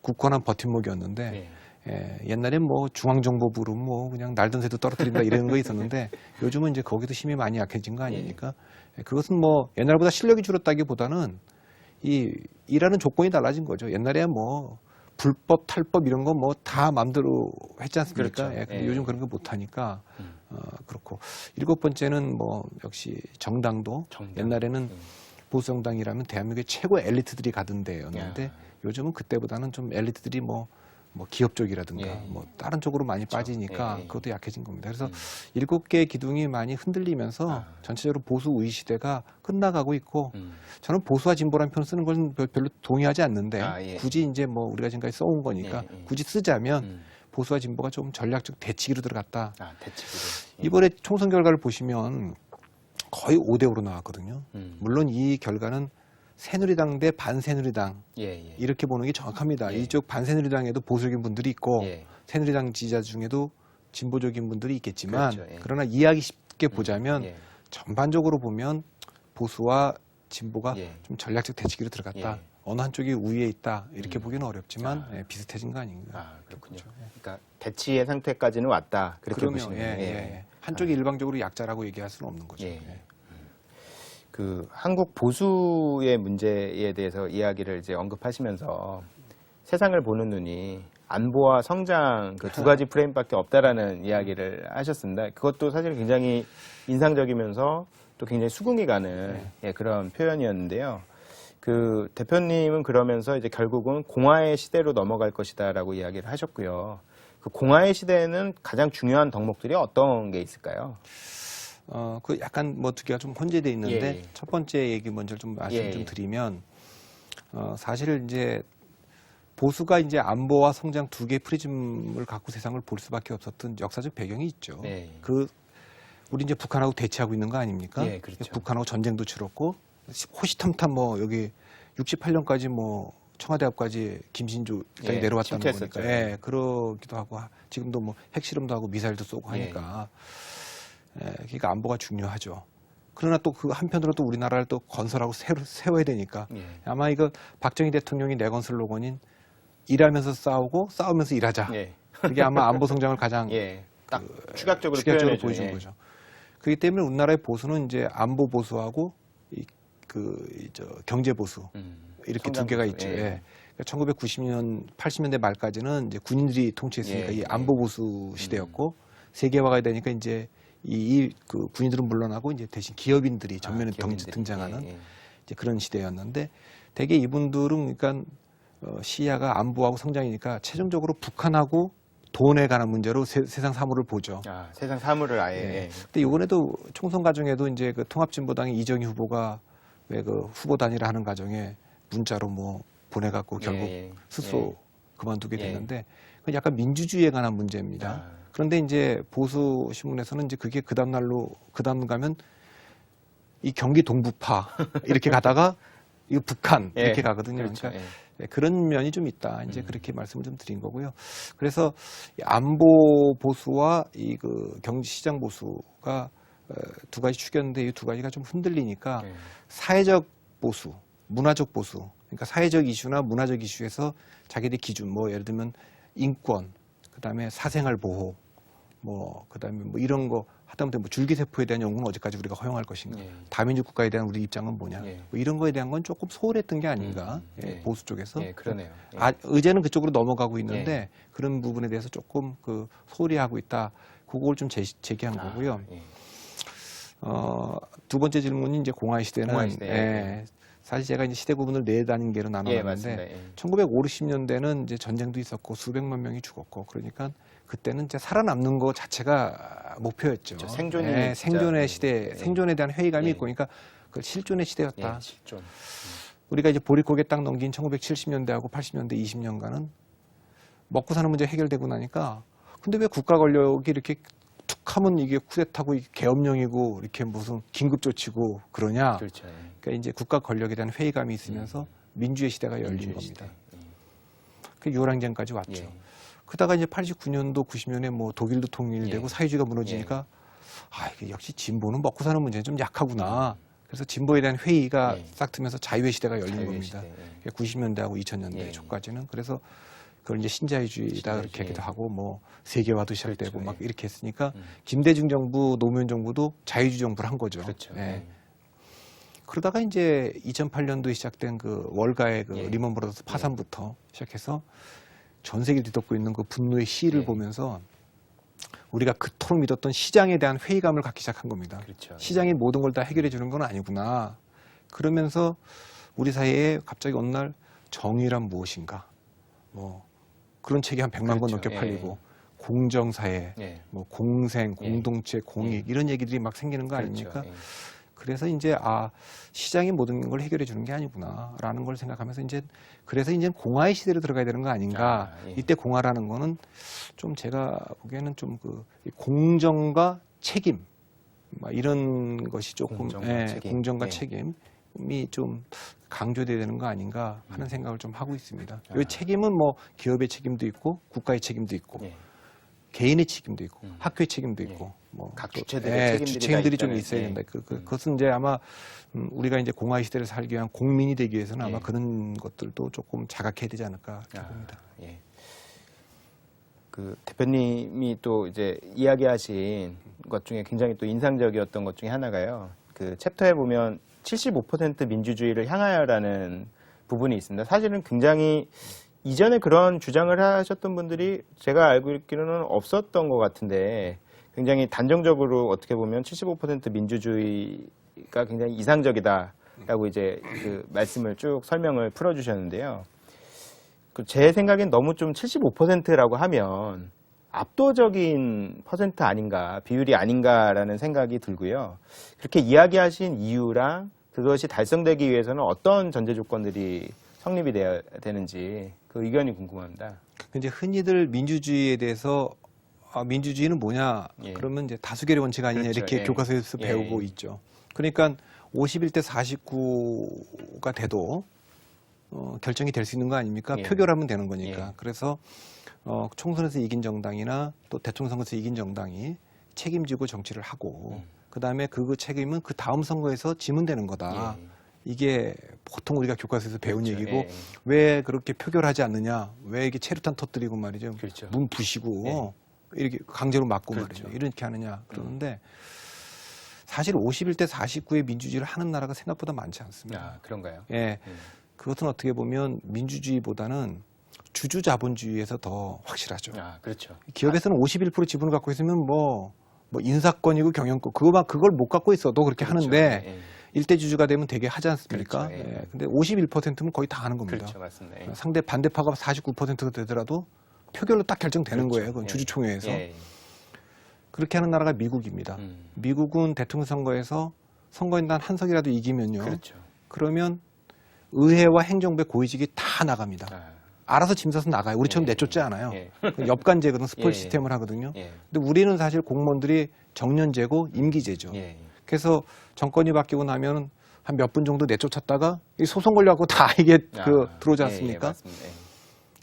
굳건한 버팀목이었는데 옛날에 뭐 중앙정보부로 뭐 그냥 날던 새도 떨어뜨린다 이런 거 있었는데 요즘은 이제 거기도 힘이 많이 약해진 거 아닙니까? 그것은 뭐 옛날보다 실력이 줄었다기보다는 이 일하는 조건이 달라진 거죠. 옛날에 뭐 불법, 탈법 이런 거 뭐 다 마음대로 했지 않습니까? 그렇죠. 근데 예. 요즘 그런 거 못 하니까 그렇고 7번째는 뭐 역시 정당도 옛날에는 보수 정당이라면 대한민국의 최고 엘리트들이 가던 데였는데 요즘은 그때보다는 좀 엘리트들이 뭐 기업 쪽이라든가 예. 뭐 다른 쪽으로 많이 그렇죠. 빠지니까 예. 그것도 약해진 겁니다. 그래서 7개의 기둥이 많이 흔들리면서 전체적으로 보수 우위 시대가 끝나가고 있고 저는 보수와 진보라는 표현 쓰는 건 별로 동의하지 않는데 굳이 이제 뭐 우리가 지금까지 써온 거니까 굳이 쓰자면 보수와 진보가 좀 전략적 대치기로 들어갔다. 대치기로. 이번에 총선 결과를 보시면 거의 5대5로 나왔거든요. 물론 이 결과는 새누리당 대 반새누리당 이렇게 보는 게 정확합니다. 이쪽 반새누리당에도 보수적인 분들이 있고 새누리당 지지자 중에도 진보적인 분들이 있겠지만 그렇죠. 그러나 이해하기 쉽게 보자면 전반적으로 보면 보수와 진보가 좀 전략적 대치기로 들어갔다. 어느 한쪽이 우위에 있다 이렇게 보기는 어렵지만 비슷해진 거 아닌가. 그렇군요. 그러니까 대치의 상태까지는 왔다. 그렇게 그러면 보시네요. 한쪽이 일방적으로 약자라고 얘기할 수는 없는 거죠. 그 한국 보수의 문제에 대해서 이야기를 이제 언급하시면서 세상을 보는 눈이 안보와 성장 그 두 가지 프레임밖에 없다라는 이야기를 하셨습니다. 그것도 사실 굉장히 인상적이면서 또 굉장히 수긍이 가는 그런 표현이었는데요. 그 대표님은 그러면서 이제 결국은 공화의 시대로 넘어갈 것이다라고 이야기를 하셨고요. 그 공화의 시대에는 가장 중요한 덕목들이 어떤 게 있을까요? 그 약간 뭐 두 개가 좀 혼재되어 있는데 첫 번째 얘기 먼저 좀 말씀 좀 드리면 사실 이제 보수가 이제 안보와 성장 두 개의 프리즘을 갖고 세상을 볼 수밖에 없었던 역사적 배경이 있죠. 우리 이제 북한하고 대치하고 있는 거 아닙니까? 그렇죠. 북한하고 전쟁도 치렀고 호시탐탐 뭐 여기 68년까지 뭐 청와대 앞까지 김신조까지 내려왔다는 거니까 그러기도 하고 지금도 뭐 핵실험도 하고 미사일도 쏘고 하니까 그러니까 안보가 중요하죠. 그러나 또 그 한편으로 또 우리나라를 또 건설하고 세워야 되니까 아마 이거 박정희 대통령이 내건 슬로건인 일하면서 싸우고 싸우면서 일하자. 그게 아마 안보 성장을 가장 딱 추격적으로 보여준 거죠. 그렇기 때문에 우리나라의 보수는 이제 안보 보수하고 경제 보수 이렇게 두 개가 있죠. 1990년, 80년대 말까지는 이제 군인들이 통치했으니까 이 안보 보수 시대였고 세계화가 되니까 이제 그 군인들은 물러나고 이제 대신 기업인들이 전면에 등장하는 이제 그런 시대였는데 대개 이분들은 그러니까 시야가 안보하고 성장이니까 최종적으로 북한하고 돈에 관한 문제로 세상 사물을 보죠. 세상 사물을 아예. 근데 이번에도 총선 과정에도 이제 그 통합진보당의 이정희 후보가 왜 그 후보 단일화 하는 과정에 문자로 뭐 보내갖고 결국 스스로 그만두게 됐는데 그건 약간 민주주의에 관한 문제입니다. 그런데 이제 보수 신문에서는 이제 그게 그 다음 가면 이 경기 동북파 이렇게 가다가 이거 북한 이렇게 가거든요. 그렇죠. 그러니까 그런 면이 좀 있다. 이제 그렇게 말씀을 좀 드린 거고요. 그래서 안보 보수와 이 그 경시장 보수가 두 가지 축이었는데 이 두 가지가 좀 흔들리니까 사회적 보수, 문화적 보수, 그러니까 사회적 이슈나 문화적 이슈에서 자기들 기준, 뭐 예를 들면 인권, 그다음에 사생활 보호, 뭐 그다음에 뭐 이런 거 하다못해 뭐 줄기세포에 대한 연구는 어디까지 우리가 허용할 것인가, 다민족 국가에 대한 우리 입장은 뭐냐, 뭐 이런 거에 대한 건 조금 소홀했던 게 아닌가 보수 쪽에서. 그러네요. 의제는 그쪽으로 넘어가고 있는데 그런 부분에 대해서 조금 그 소홀히 하고 있다. 그걸 좀 제기한 거고요. 두 번째 질문이 이제 공화의 시대는 사실 제가 이제 시대 구분을 네 단계로 나눠놨는데 1950년대는 이제 전쟁도 있었고 수백만 명이 죽었고 그러니까 그때는 이제 살아남는 거 자체가 목표였죠. 그렇죠. 생존이 예, 진짜, 생존의 시대, 예. 생존에 대한 회의감이 예. 있고, 그러니까 그 실존의 시대였다. 예, 실존. 우리가 이제 보릿고개 딱 넘긴 1970년대하고 80년대 20년간은 먹고 사는 문제 해결되고 나니까, 근데 왜 국가 권력이 이렇게 툭 하면 이게 쿠데타고 이게 계엄령이고 이렇게 무슨 긴급 조치고 그러냐? 그렇죠. 예. 그러니까 이제 국가 권력에 대한 회의감이 있으면서 민주의 시대가 열린 민주의 겁니다. 시대. 그 유월항쟁까지 왔죠. 예. 그러다가 이제 89년도, 90년에 뭐 독일도 통일되고 예. 사회주의가 무너지니까 아, 이게 역시 진보는 먹고 사는 문제는 좀 약하구나. 그래서 진보에 대한 회의가 예. 싹 트면서 자유의 시대가 열린 자유의 겁니다. 시대, 예. 90년대하고 2000년대 예. 초까지는. 그래서 그걸 이제 신자유주의다 신자유주의. 그렇게 하기도 하고 뭐 세계화도 시작되고 그렇죠. 막 예. 이렇게 했으니까 음. 김대중 정부, 노무현 정부도 자유주의 정부를 한 거죠. 그렇죠. 예. 예. 그러다가 이제 2008년도에 시작된 그 월가의 그 예. 리먼 브라더스 파산부터 시작해서 전 세계를 뒤덮고 있는 그 분노의 시위를 예. 보면서 우리가 그토록 믿었던 시장에 대한 회의감을 갖기 시작한 겁니다. 그렇죠. 시장이 모든 걸 다 해결해 주는 건 아니구나. 그러면서 우리 사회에 갑자기 어느 날 정의란 무엇인가? 뭐 그런 책이 한 100만 권 그렇죠. 넘게 예. 팔리고 공정사회, 예. 뭐 공생, 예. 공동체, 공익 예. 이런 얘기들이 막 생기는 거 그렇죠. 아닙니까? 예. 그래서 이제 아 시장이 모든 걸 해결해 주는 게 아니구나라는 걸 생각하면서 이제 그래서 이제 공화의 시대로 들어가야 되는 거 아닌가. 아, 예. 이때 공화라는 거는 좀 제가 보기에는 좀 그 공정과 책임 막 이런 것이 조금 공정과 책임. 공정과 예. 책임이 좀 강조돼야 되는 거 아닌가 하는 생각을 좀 하고 있습니다. 아. 이 책임은 뭐 기업의 책임도 있고 국가의 책임도 있고 예. 개인의 책임도 있고 음. 학교의 책임도 예. 있고 뭐 각 또, 주체들의 책임들이 다 좀 있다는, 있어야 예. 된다. 그것은 이제 아마 우리가 이제 공화의 시대를 살기 위한 공민이 되기 위해서는 아마 예. 그런 것들도 조금 자각해야 되지 않을까 이렇게 봅니다. 예. 그 대표님이 또 이제 이야기하신 것 중에 굉장히 또 인상적이었던 것 중에 하나가요. 그 챕터에 보면 75% 민주주의를 향하여라는 부분이 있습니다. 사실은 굉장히 이전에 그런 주장을 하셨던 분들이 제가 알고 있기로는 없었던 것 같은데 굉장히 단정적으로 어떻게 보면 75% 민주주의가 굉장히 이상적이다라고 이제 그 말씀을 쭉 설명을 풀어주셨는데요. 제 생각엔 너무 좀 75%라고 하면 압도적인 퍼센트 아닌가, 비율이 아닌가라는 생각이 들고요. 그렇게 이야기하신 이유랑 그것이 달성되기 위해서는 어떤 전제 조건들이 성립이 돼야 되는지 그 의견이 궁금합니다. 이제 흔히들 민주주의에 대해서 민주주의는 뭐냐? 예. 그러면 이제 다수결의 원칙 아니냐 그렇죠. 이렇게 예. 교과서에서 예. 배우고 있죠. 그러니까 51대 49가 돼도 결정이 될 수 있는 거 아닙니까? 예. 표결하면 되는 거니까. 예. 그래서 총선에서 이긴 정당이나 또 대통령 선거에서 이긴 정당이 책임지고 정치를 하고 그다음에 그 책임은 그 다음 선거에서 지면 되는 거다. 예. 이게 보통 우리가 교과서에서 배운 그렇죠. 얘기고 예. 왜 그렇게 표결하지 않느냐? 왜 이게 체류탄 터뜨리고 말이죠? 그렇죠. 문 부시고 이렇게 강제로 막고 그렇죠. 말이죠. 이렇게 하느냐? 그러는데 사실 51대 49의 민주주의를 하는 나라가 생각보다 많지 않습니다. 아, 그런가요? 예. 그것은 어떻게 보면 민주주의보다는 주주자본주의에서 더 확실하죠. 아, 그렇죠. 기업에서는 51% 지분을 갖고 있으면 뭐 인사권이고 경영권 그걸 못 갖고 있어도 그렇게 그렇죠. 하는데 예. 일대 주주가 되면 되게 하지 않습니까? 그렇죠. 예. 예. 근데 51%면 거의 다 하는 겁니다. 그렇죠, 맞습니다. 예. 상대 반대파가 49%가 되더라도 표결로 딱 결정되는 그렇죠. 거예요. 그건 예. 주주총회에서. 예. 그렇게 하는 나라가 미국입니다. 미국은 대통령 선거에서 선거인단 한 석이라도 이기면요. 그렇죠. 그러면 의회와 행정부의 고위직이 다 나갑니다. 아, 알아서 짐 싸서 나가요. 우리처럼 예. 내쫓지 않아요. 예. 엽간제거든 스포츠 예. 시스템을 하거든요. 예. 근데 우리는 사실 공무원들이 정년제고 임기제죠. 예. 그래서 정권이 바뀌고 나면 한 몇 분 정도 내쫓았다가 이 소송 걸려갖고 다 이게 들어오지 예, 않습니까? 예, 맞습니다. 예.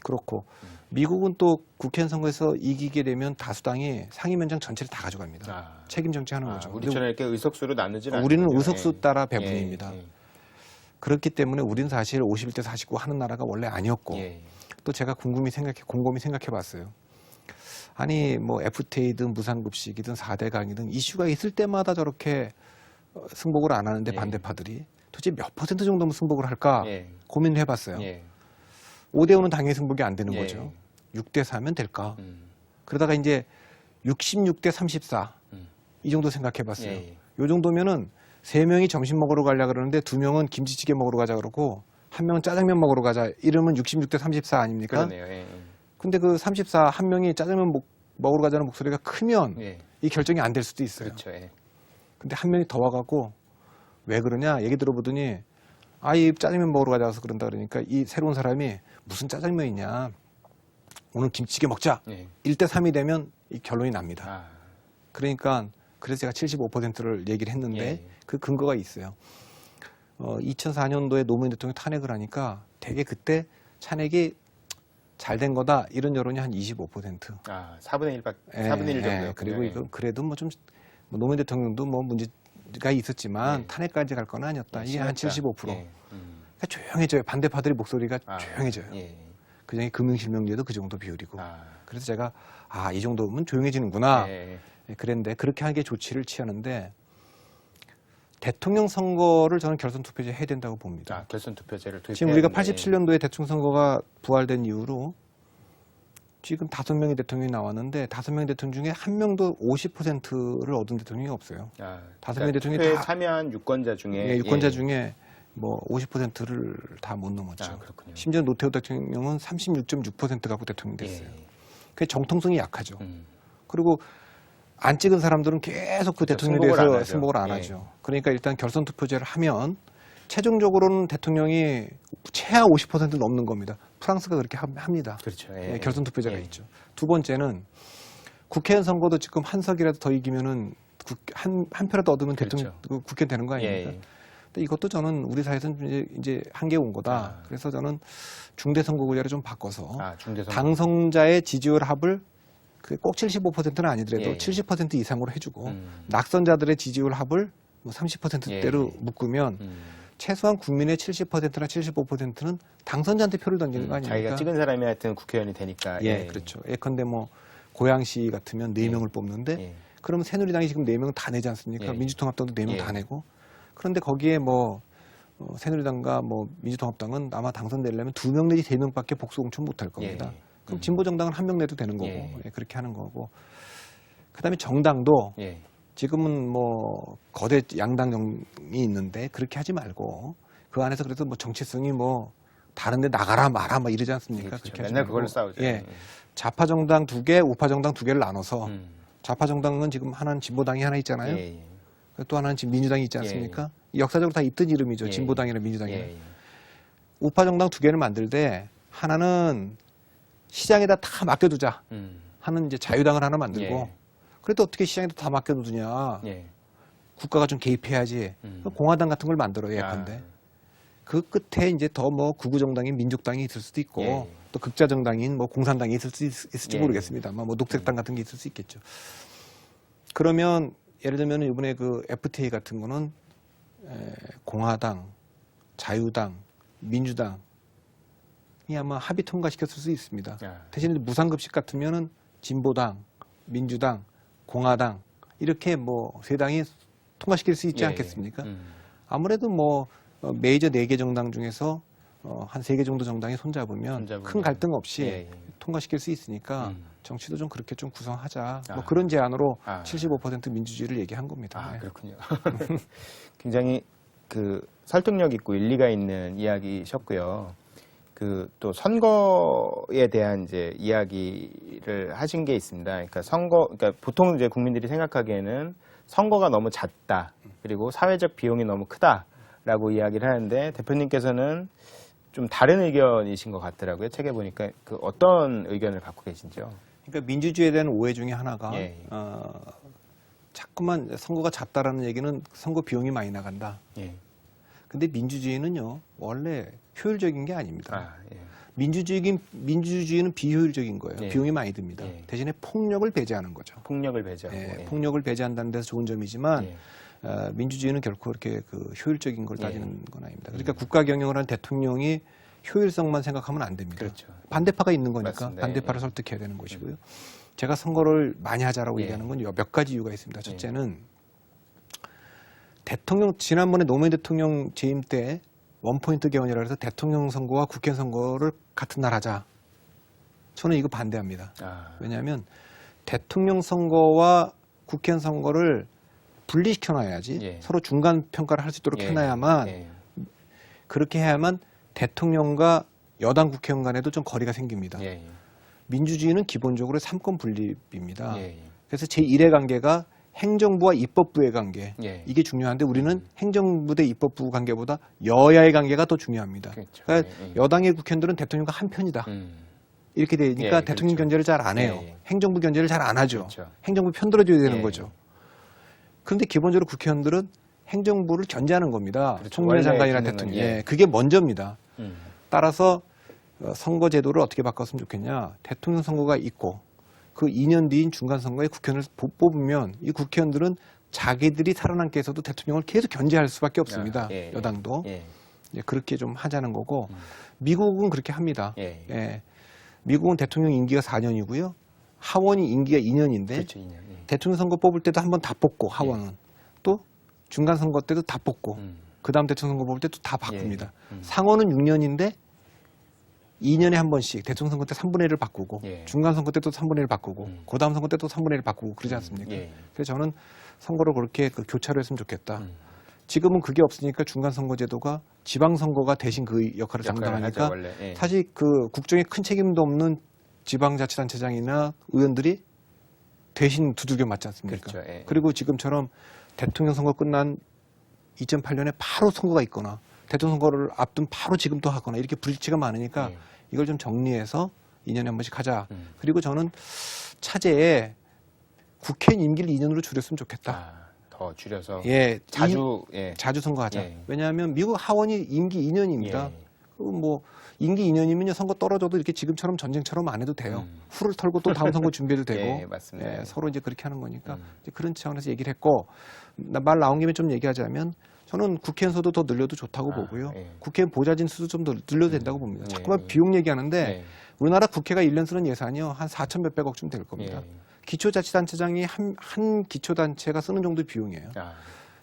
그렇고 미국은 또 국회의원 선거에서 이기게 되면 다수당이 상임위원장 전체를 다 가져갑니다. 아. 책임 정치하는 거죠. 근데 우리처럼 이렇게 의석수로 나누진 않죠. 우리는 의석수 따라 배분입니다. 예. 그렇기 때문에 우리는 사실 51대 49 하는 나라가 원래 아니었고 예. 또 제가 곰곰이 생각해 봤어요. 아니 뭐 FTA든 무상급식이든 4대 강이든 이슈가 있을 때마다 저렇게 승복을 안 하는데 예. 반대파들이 도대체 몇 퍼센트 정도면 승복을 할까 예. 고민을 해봤어요. 예. 5대5는 당연히 승복이 안 되는 예. 거죠. 6대 4면 될까? 음. 그러다가 이제 66대 34 음. 이 정도 생각해 봤어요. 예. 요 정도면은 3명이 점심 먹으러 가려 그러는데 2명은 김치찌개 먹으러 가자 그러고 1명은 짜장면 먹으러 가자. 이러면 66대 34 아닙니까? 그러네요. 예. 근데 그 34 한 명이 짜장면 먹으러 가자는 목소리가 크면 예. 이 결정이 안 될 수도 있어요. 그렇죠. 예. 근데 한 명이 더 와갖고 왜 그러냐 얘기 들어보더니 이 짜장면 먹으러 가자서 그런다 그러니까 이 새로운 사람이 무슨 짜장면이냐 오늘 김치찌개 먹자 예. 1대3이 되면 이 결론이 납니다. 아, 그러니까 그래서 제가 75%를 얘기를 했는데 예. 그 근거가 있어요. 2004년도에 노무현 대통령 탄핵을 하니까 되게 그때 탄핵이 잘 된 거다 이런 여론이 한 25%. 4분의 1 정도. 그리고 이거 그래도 뭐 좀 노무현 대통령도 뭐 문제가 있었지만 예. 탄핵까지 갈 건 아니었다. 이게 한 75%. 예. 그러니까 조용해져요. 반대파들의 목소리가 조용해져요. 예. 그중에 금융실명제도 그 정도 비율이고. 아, 그래서 제가 이 정도면 조용해지는구나. 예. 그랬는데 그렇게 하는 게 조치를 취하는데 대통령 선거를 저는 결선 투표제 해야 된다고 봅니다. 결선 투표제를 도입해야 지금 우리가 되는데, 87년도에 대통령 선거가 부활된 이후로 지금 5명의 대통령이 나왔는데 5명의 대통령 중에 한 명도 50%를 얻은 대통령이 없어요. 다섯 명의 대통령이 투표에 다- 참여한 유권자 중에 유권자 중에 뭐 50%를 다 못 넘었죠. 그렇군요. 심지어 노태우 대통령은 36.6% 갖고 대통령이 됐어요. 예. 그게 정통성이 약하죠. 음. 그리고 안 찍은 사람들은 계속 그 그렇죠. 대통령에 승복을 안 대해서 하죠. 승복을 안 예. 하죠. 그러니까 일단 결선 투표제를 하면 최종적으로는 대통령이 최하 50% 넘는 겁니다. 프랑스가 그렇게 합니다. 그렇죠. 예, 결선 투표제가 예. 있죠. 두 번째는 국회의원 선거도 지금 한 석이라도 더 이기면은 한 표라도 얻으면 그렇죠. 대통령 국회 되는 거 아닙니까? 예. 근데 이것도 저는 우리 사회에서는 이제 한계 온 거다. 그래서 저는 중대 선거구제를 좀 바꿔서 중대선 당선자의 지지율 합을 꼭 75%는 아니더라도 예. 70% 이상으로 해주고 낙선자들의 지지율 합을 뭐 30%대로 예. 묶으면 최소한 국민의 70%나 75%는 당선자한테 표를 던지는 거 아닙니까? 자기가 찍은 사람이 하여튼 국회의원이 되니까. 예, 그렇죠. 예컨대 뭐 고양시 같으면 4명을 뽑는데 예. 그러면 새누리당이 지금 4명 다 내지 않습니까? 예. 민주통합당도 4명 예. 다 내고 그런데 거기에 뭐 새누리당과 뭐 민주통합당은 아마 당선되려면 2명 내지 3명밖에 복수 공천 못할 겁니다. 예. 그럼 진보정당은 1명 내도 되는 거고 예. 그렇게 하는 거고 그다음에 정당도 예. 지금은 뭐 거대 양당이 있는데 그렇게 하지 말고 그 안에서 그래도 뭐 정체성이 뭐 다른데 나가라 마라 막 이러지 않습니까? 그렇죠. 그렇게 하지 맨날 말고. 그걸로 싸우죠. 예, 좌파 정당 2개, 우파 정당 2개를 나눠서 좌파 정당은 지금 하나는 진보당이 하나 있잖아요. 예. 또 하나는 지금 민주당이 있지 않습니까? 역사적으로 다 있던 이름이죠. 예. 진보당이나 민주당이나. 예. 우파 정당 2개를 만들되 하나는 시장에다 다 맡겨두자 하는 이제 자유당을 하나 만들고 예. 그래도 어떻게 시장에다 다 맡겨두냐. 예. 국가가 좀 개입해야지. 공화당 같은 걸 만들어요. 예컨대. 그 끝에 이제 더 뭐 구구정당인 민족당이 있을 수도 있고 예. 또 극자정당인 뭐 공산당이 있을지 예. 모르겠습니다만 뭐 녹색당 같은 게 있을 수 있겠죠. 그러면 예를 들면 이번에 그 FTA 같은 거는 공화당, 자유당, 민주당이 아마 합의 통과시켰을 수 있습니다. 대신에 무상급식 같으면은 진보당, 민주당, 공화당 이렇게 뭐 세 당이 통과시킬 수 있지 예. 않겠습니까? 아무래도 뭐 메이저 4개 정당 중에서 한 3개 정도 정당이 손잡으면 큰 갈등 없이 예. 통과시킬 수 있으니까 정치도 좀 그렇게 좀 구성하자. 뭐 아. 그런 제안으로 아. 75% 민주주의를 얘기한 겁니다. 네. 그렇군요. 굉장히 그 설득력 있고 일리가 있는 이야기셨고요. 그 또 선거에 대한 이제 이야기를 하신 게 있습니다. 그러니까 보통 이제 국민들이 생각하기에는 선거가 너무 잦다. 그리고 사회적 비용이 너무 크다라고 이야기를 하는데 대표님께서는 좀 다른 의견이신 것 같더라고요. 책에 보니까 그 어떤 의견을 갖고 계신지요? 그러니까 민주주의에 대한 오해 중에 하나가 예. 자꾸만 선거가 잦다라는 얘기는 선거 비용이 많이 나간다. 예. 근데 민주주의는요 원래 효율적인 게 아닙니다. 예. 민주주의는 비효율적인 거예요. 예. 비용이 많이 듭니다. 예. 대신에 폭력을 배제하는 거죠. 폭력을 배제하고. 예, 예. 폭력을 배제한다는 데서 좋은 점이지만 예. 민주주의는 결코 그렇게 그 효율적인 걸 따지는 건 아닙니다. 그러니까 국가 경영을 한 대통령이 효율성만 생각하면 안 됩니다. 그렇죠. 반대파가 있는 거니까 맞습니다. 반대파를 예. 설득해야 되는 것이고요. 제가 선거를 많이 하자라고 예. 얘기하는 건 몇 가지 이유가 있습니다. 첫째는 대통령 지난번에 노무현 대통령 재임 때 원포인트 개헌이라 해서 대통령 선거와 국회 선거를 같은 날 하자. 저는 이거 반대합니다. 왜냐하면 대통령 선거와 국회의원 선거를 분리시켜 놔야지 예. 서로 중간 평가를 할 수 있도록 예. 해놔야만 예. 그렇게 해야만 대통령과 여당 국회의원 간에도 좀 거리가 생깁니다. 예. 민주주의는 기본적으로 삼권 분립입니다. 예. 그래서 제1의 관계가 행정부와 입법부의 관계. 예. 이게 중요한데 우리는 행정부 대 입법부 관계보다 여야의 관계가 더 중요합니다. 그렇죠. 그러니까 예, 예. 여당의 국회의원들은 대통령과 한 편이다. 이렇게 되니까 예, 대통령 그렇죠. 견제를 잘 안 해요. 예, 예. 행정부 견제를 잘 안 하죠. 그렇죠. 행정부 편들어줘야 되는 예. 거죠. 그런데 기본적으로 국회의원들은 행정부를 견제하는 겁니다. 그렇죠. 총리나 원래 장관이나 기능은, 대통령. 예. 예, 그게 먼저입니다. 음. 따라서 선거 제도를 어떻게 바꿨으면 좋겠냐. 대통령 선거가 있고 그 2년 뒤인 중간 선거에 국회의원을 뽑으면 이 국회의원들은 자기들이 살아남기 위해서도 대통령을 계속 견제할 수밖에 없습니다. 아, 예, 예. 여당도. 예. 예, 그렇게 좀 하자는 거고 미국은 그렇게 합니다. 예. 예. 미국은 대통령 임기가 4년이고요. 하원이 임기가 2년인데 그렇죠. 2년. 예. 대통령 선거 뽑을 때도 한 번 다 뽑고 하원은 또 중간 선거 때도 다 뽑고 그 다음 대통령 선거 뽑을 때도 다 바꿉니다. 예. 상원은 6년인데 2년에 한 번씩 대통령 선거 때 3분의 1을 바꾸고 예. 중간 선거 때도 3분의 1을 바꾸고 그 다음 선거 때도 3분의 1을 바꾸고 그러지 않습니까? 예. 그래서 저는 선거를 그렇게 교차로 했으면 좋겠다. 지금은 그게 없으니까 중간 선거 제도가 지방 선거가 대신 그 역할을 장담하니까 하죠, 원래. 예. 사실 그 국정에 큰 책임도 없는 지방자치단체장이나 의원들이 대신 두들겨 맞지 않습니까? 그렇죠. 예. 그리고 지금처럼 대통령 선거 끝난 2008년에 바로 선거가 있거나 대통령 선거를 앞둔 바로 지금 또 하거나 이렇게 불일치가 많으니까 예. 이걸 좀 정리해서 2년에 한 번씩 하자. 그리고 저는 차제에 국회의원 임기를 2년으로 줄였으면 좋겠다. 아, 더 줄여서 예, 자주 선거하자. 예. 왜냐하면 미국 하원이 임기 2년입니다. 예. 뭐 임기 2년이면요 선거 떨어져도 이렇게 지금처럼 전쟁처럼 안 해도 돼요. 후를 털고 또 다음 선거 준비해도 되고. 예, 맞습니다. 예, 서로 이제 그렇게 하는 거니까 이제 그런 차원에서 얘기를 했고 말 나온 김에 좀 얘기하자면 저는 국회의원 수도 더 늘려도 좋다고 보고요. 예. 국회의원 보좌진 수도 좀 더 늘려도 된다고 봅니다. 예. 자꾸만 비용 얘기하는데 예. 우리나라 국회가 1년 쓰는 예산이요 한 4천 몇백억쯤 될 겁니다. 예. 기초자치단체장이 한 기초단체가 쓰는 정도의 비용이에요. 아,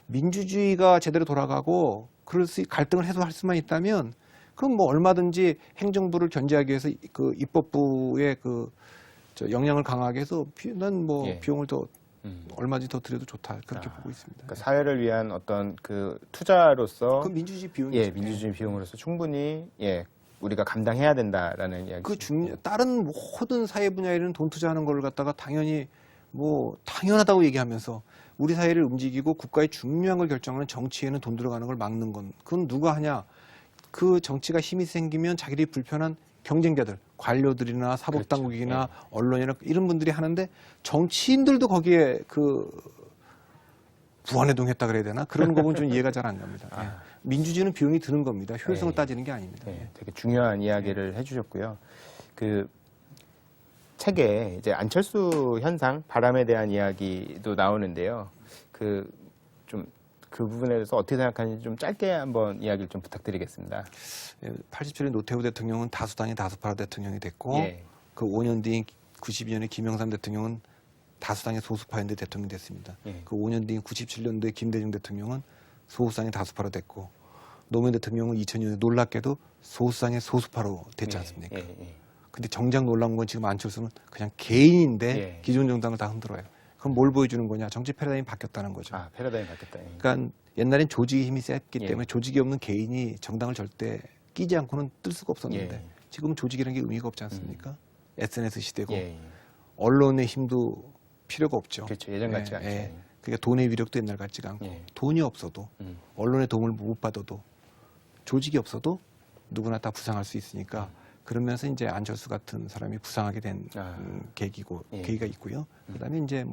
민주주의가 제대로 돌아가고 갈등을 해소할 수만 있다면 그럼 뭐 얼마든지 행정부를 견제하기 위해서 그 입법부의 영향을 강하게 해서 난 뭐 예. 비용을 더 얼마든지 더 들여도 좋다 그렇게 아, 보고 있습니다. 그러니까 사회를 위한 어떤 그 투자로서 그 민주주의 비용이 예, 민주주의 비용으로서 충분히 우리가 감당해야 된다라는 이야기. 다른 모든 사회 분야에는 돈 투자하는 걸 갖다가 당연히 뭐 당연하다고 얘기하면서 우리 사회를 움직이고 국가의 중요한 걸 결정하는 정치에는 돈 들어가는 걸 막는 건 그건 누가 하냐? 그 정치가 힘이 생기면 자기들이 불편한 경쟁자들, 관료들이나 사법당국이나 그렇죠. 언론이나 이런 분들이 하는데 정치인들도 거기에 부안해동했다 그래야 되나? 그런 거 보면 좀 이해가 잘 안 갑니다. 예. 민주주의는 비용이 드는 겁니다. 효율성을 예. 따지는 게 아닙니다. 네, 되게 중요한 이야기를 해주셨고요. 그 책에 이제 안철수 현상, 바람에 대한 이야기도 나오는데요. 그 부분에 대해서 어떻게 생각하는지 좀 짧게 한번 이야기를 좀 부탁드리겠습니다. 87년 노태우 대통령은 다수당의 다수파로 대통령이 됐고 예. 그 5년 뒤인 92년에 김영삼 대통령은 다수당의 소수파였는데 대통령이 됐습니다. 예. 그 5년 뒤인 97년도에 김대중 대통령은 소수당의 다수파로 됐고 노무현 대통령은 2000년에 놀랍게도 소수당의 소수파로 됐지 않습니까? 근데 정작 놀라운 건 지금 안철수는 그냥 개인인데 예. 기존 정당을 다 흔들어요. 그럼 뭘 보여주는 거냐? 정치 패러다임이 바뀌었다는 거죠. 아, 패러다임이 바뀌었다. 그러니까 옛날엔 조직의 힘이 셌기 예. 때문에 조직이 없는 개인이 정당을 절대 끼지 않고는 뜰 수가 없었는데 예. 지금은 조직이라는 게 의미가 없지 않습니까? SNS 시대고 예. 언론의 힘도 필요가 없죠. 그렇죠. 예전 같지 않죠. 그러니까 돈의 위력도 옛날 같지가 않고 예. 돈이 없어도 언론의 도움을 못 받아도 조직이 없어도 누구나 다 부상할 수 있으니까 그러면서 이제 안철수 같은 사람이 부상하게 된 계기가 있고요. 그다음에 이제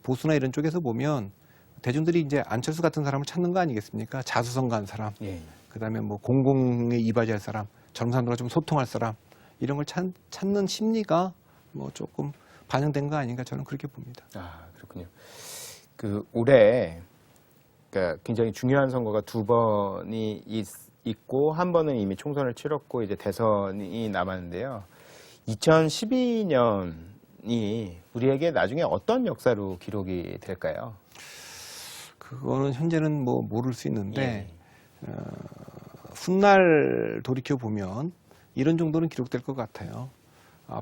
보수나 이런 쪽에서 보면 대중들이 이제 안철수 같은 사람을 찾는 거 아니겠습니까? 자수성가한 사람, 그다음에 공공에 이바지할 사람, 젊은 사람들과 좀 소통할 사람 이런 걸 찾는 심리가 조금 반영된 거 아닌가 저는 그렇게 봅니다. 아, 그렇군요. 올해 그러니까 굉장히 중요한 선거가 두 번이 있고 한 번은 이미 총선을 치렀고 이제 대선이 남았는데요. 2012년이 우리에게 나중에 어떤 역사로 기록이 될까요? 그거는 현재는 모를 수 있는데 훗날 돌이켜 보면 이런 정도는 기록될 것 같아요.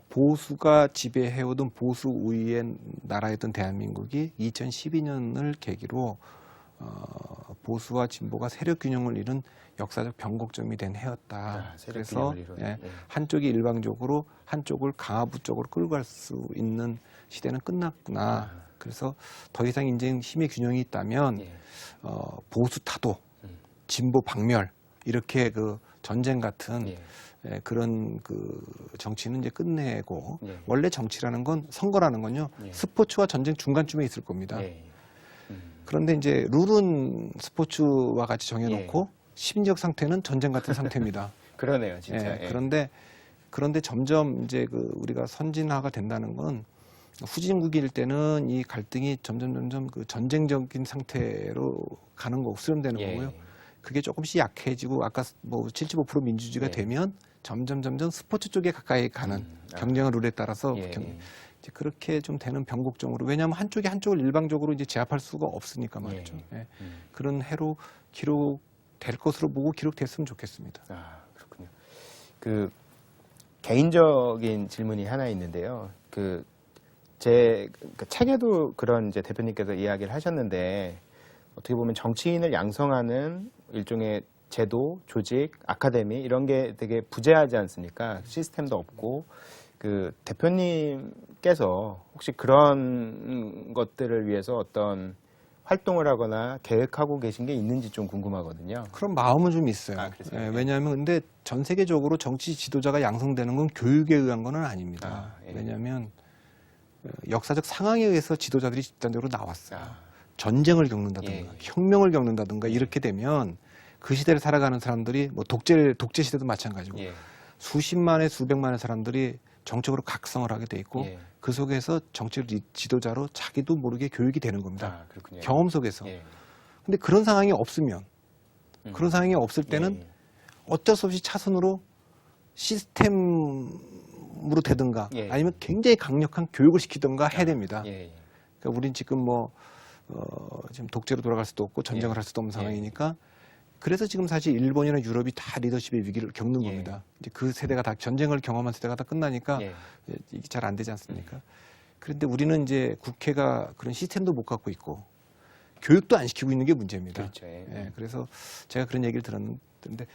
보수가 지배해오던 보수 우위의 나라였던 대한민국이 2012년을 계기로 보수와 진보가 세력 균형을 잃은 역사적 변곡점이 된 해였다. 아, 세력 그래서 균형을 이루는, 예, 예. 한쪽이 일방적으로 한쪽을 강화부 쪽으로 끌고 갈 수 있는 시대는 끝났구나. 그래서 더 이상 이제 힘의 균형이 있다면 예. 보수 타도, 진보 박멸 이렇게 그 전쟁 같은 예. 예, 그런 그 정치는 이제 끝내고 예. 원래 정치라는 건 선거라는 건요 예. 스포츠와 전쟁 중간쯤에 있을 겁니다. 예. 그런데 이제 룰은 스포츠와 같이 정해놓고 예. 심리적 상태는 전쟁 같은 상태입니다. 그러네요, 진짜. 예, 예. 그런데 점점 이제 그 우리가 선진화가 된다는 건 후진국일 때는 이 갈등이 점점 그 전쟁적인 상태로 가는 거고 수렴되는 예. 거고요. 그게 조금씩 약해지고 아까 뭐 75% 민주주의가 예. 되면 점점 스포츠 쪽에 가까이 가는 아. 경쟁 룰에 따라서 예. 이제 그렇게 좀 되는 변곡점으로 왜냐하면 한쪽이 한쪽을 일방적으로 이제 제압할 수가 없으니까 말이죠. 예. 예. 그런 해로 기록될 것으로 보고 기록됐으면 좋겠습니다. 아, 그렇군요. 그 개인적인 질문이 하나 있는데요. 그 책에도 그런 이제 대표님께서 이야기를 하셨는데 어떻게 보면 정치인을 양성하는 일종의 제도, 조직, 아카데미 이런 게 되게 부재하지 않습니까? 시스템도 없고 그 대표님께서 혹시 그런 것들을 위해서 어떤 활동을 하거나 계획하고 계신 게 있는지 좀 궁금하거든요. 그런 마음은 좀 있어요. 아, 그러세요? 예, 왜냐하면 근데 전 세계적으로 정치 지도자가 양성되는 건 교육에 의한 건 아닙니다. 아, 예. 왜냐하면 역사적 상황에 의해서 지도자들이 집단적으로 나왔어요. 아, 전쟁을 겪는다든가 예. 혁명을 겪는다든가 이렇게 되면 그 시대를 살아가는 사람들이 뭐 독재 시대도 마찬가지고 예. 수십만의 수백만의 사람들이 정적으로 각성을 하게 돼 있고 예. 그 속에서 정치 지도자로 자기도 모르게 교육이 되는 겁니다. 아, 그렇군요. 경험 속에서. 예. 근데 그런 상황이 없으면 그런 상황이 없을 때는 예. 어쩔 수 없이 차선으로 시스템으로 되든가 예. 아니면 굉장히 강력한 교육을 시키든가 해야 됩니다. 예. 그러니까 우린 지금 지금 독재로 돌아갈 수도 없고 전쟁을 예. 할 수도 없는 예. 상황이니까 그래서 지금 사실 일본이나 유럽이 다 리더십의 위기를 겪는 예. 겁니다. 이제 그 세대가 다 전쟁을 경험한 세대가 다 끝나니까 예. 이게 잘 안 되지 않습니까? 그런데 우리는 이제 국회가 그런 시스템도 못 갖고 있고 교육도 안 시키고 있는 게 문제입니다. 그렇죠. 예. 예, 그래서 제가 그런 얘기를 들었는데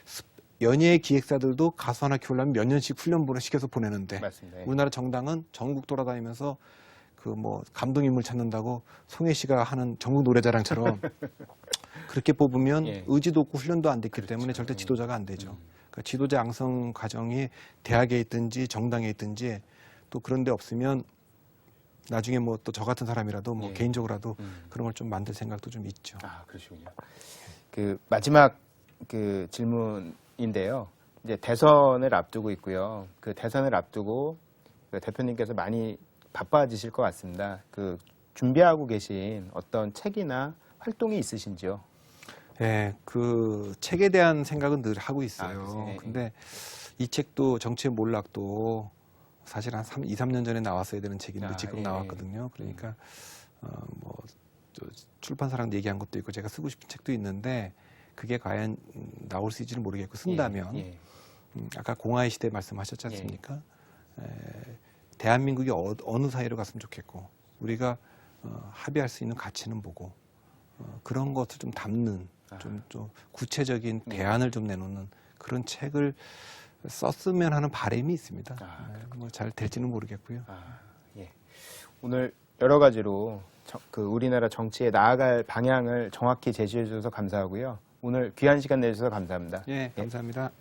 연예 기획사들도 가수 하나 키우려면 몇 년씩 훈련본을 시켜서 보내는데 맞습니다. 예. 우리나라 정당은 전국 돌아다니면서 그 뭐 감동인물 찾는다고 송혜 씨가 하는 전국 노래자랑처럼 그렇게 뽑으면 예. 의지도 없고 훈련도 안 됐기 그렇죠. 때문에 절대 지도자가 안 되죠. 그러니까 지도자 양성 과정이 대학에 있든지 정당에 있든지 또 그런 데 없으면 나중에 뭐 또 저 같은 사람이라도 뭐 예. 개인적으로라도 그런 걸 좀 만들 생각도 좀 있죠. 아, 그러시군요. 그 마지막 그 질문인데요. 이제 대선을 앞두고 있고요. 그 대선을 앞두고 그 대표님께서 많이 바빠지실 것 같습니다. 그 준비하고 계신 어떤 책이나 활동이 있으신지요? 네, 그 책에 대한 생각은 늘 하고 있어요. 그러세요? 예, 예. 근데 이 책도 정치의 몰락도 사실 한 2, 3년 전에 나왔어야 되는 책인데 지금 예, 나왔거든요. 그러니까 출판사랑 얘기한 것도 있고 제가 쓰고 싶은 책도 있는데 그게 과연 나올 수 있을지는 모르겠고 쓴다면 예, 예. 아까 공화의 시대 말씀하셨지 않습니까? 대한민국이 어느 사회로 갔으면 좋겠고 우리가 합의할 수 있는 가치는 보고 그런 것을 좀 담는 좀 구체적인 대안을 좀 내놓는 그런 책을 썼으면 하는 바람이 있습니다. 뭐 잘 될지는 모르겠고요. 예. 오늘 여러 가지로 그 우리나라 정치에 나아갈 방향을 정확히 제시해 주셔서 감사하고요. 오늘 귀한 시간 내주셔서 감사합니다. 예, 감사합니다.